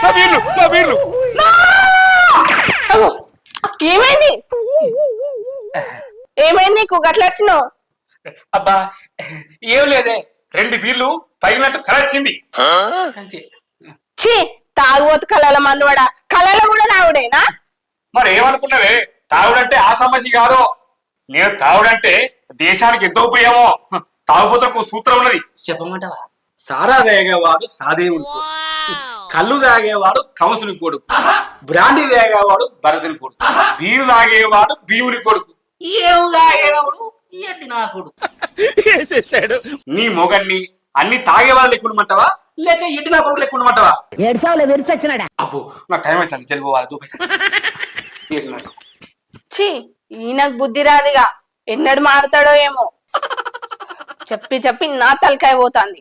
నా వీర్లు ఏమైంది ఏమైంది నీకు గట్లచ్చినావు? అబ్బా ఏం లేదే, 2 బీర్లు పగిలినట్టు కలొచ్చింది అంతే. ఛీ తాగుబోతు కళల మనవాడ, కళలు కూడా తాగుడేనా? మరి ఏమనుకున్నావే, తాగుడంటే ఆ సమస్య కాదు. నేను తాగుడంటే దేశానికి ఎంత ఉపయోగమో. తాగుబోతులకు సూత్రం ఉన్నది, చెప్పమంటావా? సారా తాగేవాడు సాదేవుని కొడుకు, కళ్ళు తాగేవాడు కంసుని కొడుకు, బ్రాండీ తాగేవాడు భరతుని కొడుకు, బీరు తాగేవాడు భీముని కొడుకు, ఏం తాగేవాడు ఎడ్డి నా కొడుకు. నీ మొగన్ని అన్ని తాగేవాళ్ళు లెక్కుమంటావా, లేక ఎడ్డి నా కొడుకు లెక్కుమంటావా? అబ్బో నా టైం అవుతుంది, తెలుగువాలి చూపించా. ఛీ ఈయనకు బుద్ధి రాదుగా, ఎన్నడు మారుతాడో ఏమో. చెప్పి చెప్పి నా తలకాయ పోతాంది.